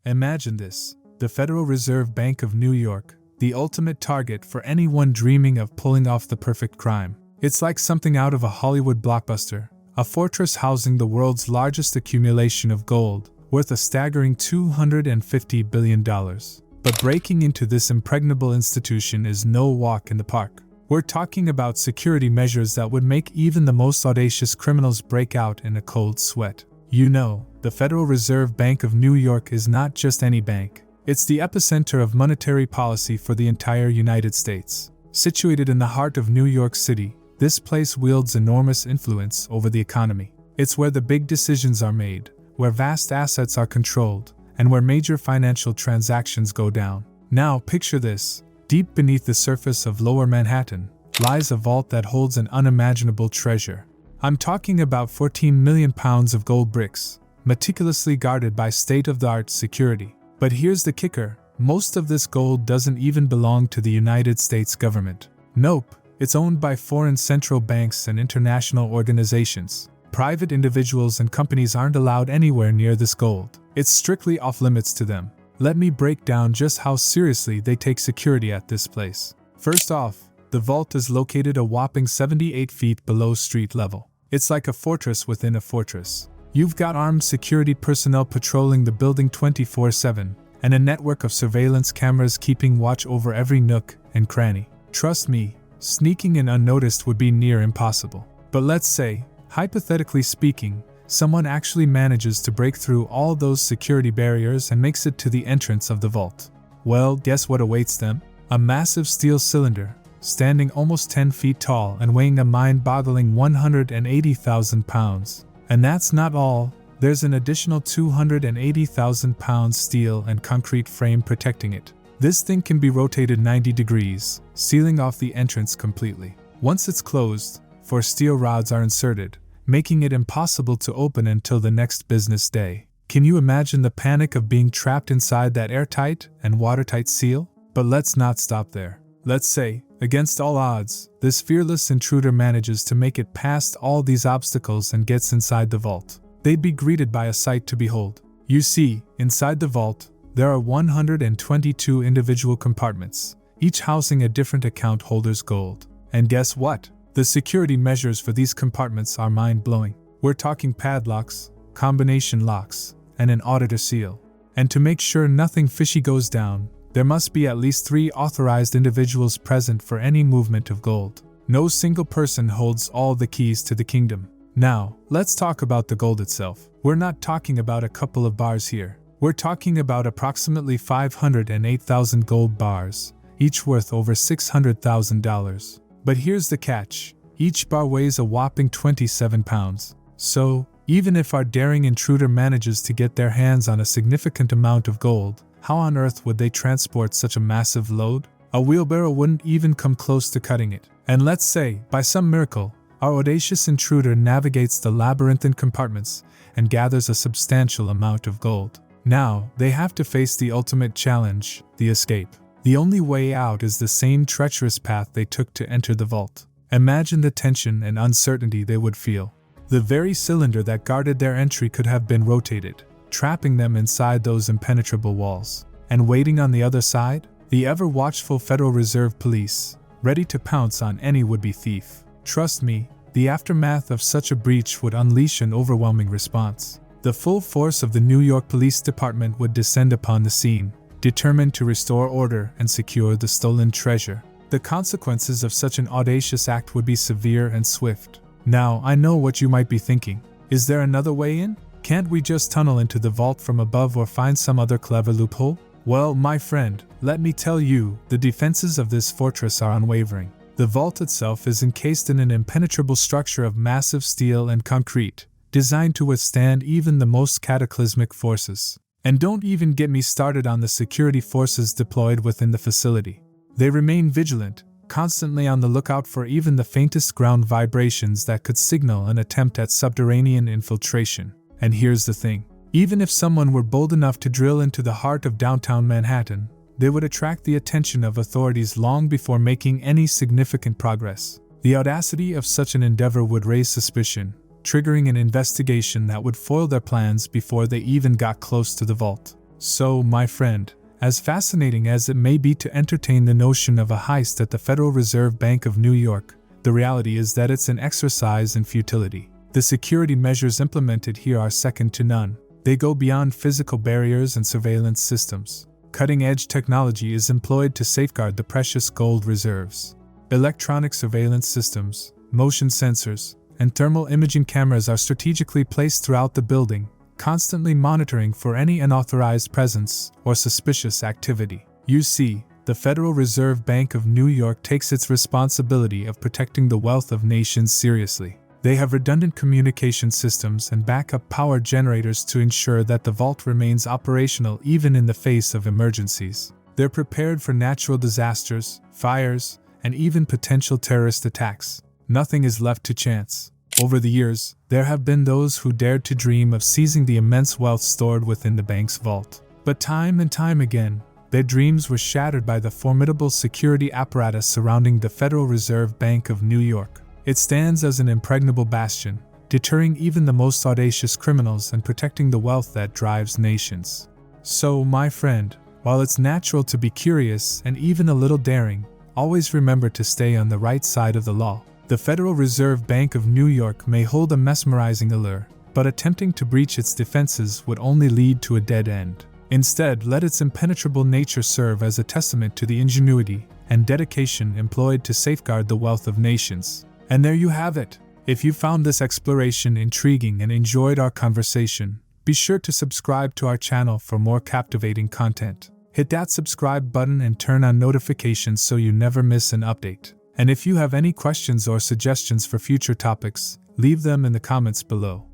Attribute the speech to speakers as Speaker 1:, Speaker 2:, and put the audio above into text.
Speaker 1: Imagine this: the Federal Reserve Bank of New York, the ultimate target for anyone dreaming of pulling off the perfect crime. It's like something out of a Hollywood blockbuster, a fortress housing the world's largest accumulation of gold, worth a staggering $250 billion. But breaking into this impregnable institution is no walk in the park. We're talking about security measures that would make even the most audacious criminals break out in a cold sweat. You know, the Federal Reserve Bank of New York is not just any bank. It's the epicenter of monetary policy for the entire United States. Situated in the heart of New York City, this place wields enormous influence over the economy. It's where the big decisions are made, where vast assets are controlled, and where major financial transactions go down. Now picture this: deep beneath the surface of Lower Manhattan lies a vault that holds an unimaginable treasure. I'm talking about 14 million pounds of gold bricks, meticulously guarded by state-of-the-art security. But here's the kicker: most of this gold doesn't even belong to the United States government. Nope, it's owned by foreign central banks and international organizations. Private individuals and companies aren't allowed anywhere near this gold. It's strictly off-limits to them. Let me break down just how seriously they take security at this place. First off, the vault is located a whopping 78 feet below street level. It's like a fortress within a fortress. You've got armed security personnel patrolling the building 24/7, and a network of surveillance cameras keeping watch over every nook and cranny. Trust me, sneaking in unnoticed would be near impossible. But let's say, hypothetically speaking, someone actually manages to break through all those security barriers and makes it to the entrance of the vault. Well, guess what awaits them? A massive steel cylinder, standing almost 10 feet tall and weighing a mind-boggling 180,000 pounds. And that's not all. There's an additional 280,000 pounds steel and concrete frame protecting it. This thing can be rotated 90 degrees, sealing off the entrance completely. Once it's closed, 4 steel rods are inserted, making it impossible to open until the next business day. Can you imagine the panic of being trapped inside that airtight and watertight seal? But let's not stop there. Let's say, against all odds, this fearless intruder manages to make it past all these obstacles and gets inside the vault. They'd be greeted by a sight to behold. You see, inside the vault, there are 122 individual compartments, each housing a different account holder's gold. And guess what? The security measures for these compartments are mind-blowing. We're talking padlocks, combination locks, and an auditor seal. And to make sure nothing fishy goes down, there must be at least 3 authorized individuals present for any movement of gold. No single person holds all the keys to the kingdom. Now, let's talk about the gold itself. We're not talking about a couple of bars here. We're talking about approximately 508,000 gold bars, each worth over $600,000. But here's the catch: each bar weighs a whopping 27 pounds. So, even if our daring intruder manages to get their hands on a significant amount of gold, how on earth would they transport such a massive load? A wheelbarrow wouldn't even come close to cutting it. And let's say, by some miracle, our audacious intruder navigates the labyrinthine compartments and gathers a substantial amount of gold. Now, they have to face the ultimate challenge: the escape. The only way out is the same treacherous path they took to enter the vault. Imagine the tension and uncertainty they would feel. The very cylinder that guarded their entry could have been rotated, trapping them inside those impenetrable walls. And waiting on the other side, the ever-watchful Federal Reserve Police, ready to pounce on any would-be thief. Trust me, the aftermath of such a breach would unleash an overwhelming response. The full force of the New York Police Department would descend upon the scene, determined to restore order and secure the stolen treasure. The consequences of such an audacious act would be severe and swift. Now, I know what you might be thinking. Is there another way in? Can't we just tunnel into the vault from above or find some other clever loophole? Well, my friend, let me tell you, the defenses of this fortress are unwavering. The vault itself is encased in an impenetrable structure of massive steel and concrete, designed to withstand even the most cataclysmic forces. And don't even get me started on the security forces deployed within the facility. They remain vigilant, constantly on the lookout for even the faintest ground vibrations that could signal an attempt at subterranean infiltration. And here's the thing: even if someone were bold enough to drill into the heart of downtown Manhattan, they would attract the attention of authorities long before making any significant progress. The audacity of such an endeavor would raise suspicion, triggering an investigation that would foil their plans before they even got close to the vault. So, my friend, as fascinating as it may be to entertain the notion of a heist at the Federal Reserve Bank of New York, the reality is that it's an exercise in futility. The security measures implemented here are second to none. They go beyond physical barriers and surveillance systems. Cutting-edge technology is employed to safeguard the precious gold reserves. Electronic surveillance systems, motion sensors, and thermal imaging cameras are strategically placed throughout the building, constantly monitoring for any unauthorized presence or suspicious activity. You see, the Federal Reserve Bank of New York takes its responsibility of protecting the wealth of nations seriously. They have redundant communication systems and backup power generators to ensure that the vault remains operational even in the face of emergencies. They're prepared for natural disasters, fires, and even potential terrorist attacks. Nothing is left to chance. Over the years, there have been those who dared to dream of seizing the immense wealth stored within the bank's vault. But time and time again, their dreams were shattered by the formidable security apparatus surrounding the Federal Reserve Bank of New York. It stands as an impregnable bastion, deterring even the most audacious criminals and protecting the wealth that drives nations. So, my friend, while it's natural to be curious and even a little daring, always remember to stay on the right side of the law. The Federal Reserve Bank of New York may hold a mesmerizing allure, but attempting to breach its defenses would only lead to a dead end. Instead, let its impenetrable nature serve as a testament to the ingenuity and dedication employed to safeguard the wealth of nations. And there you have it. If you found this exploration intriguing and enjoyed our conversation, be sure to subscribe to our channel for more captivating content. Hit that subscribe button and turn on notifications so you never miss an update. And if you have any questions or suggestions for future topics, leave them in the comments below.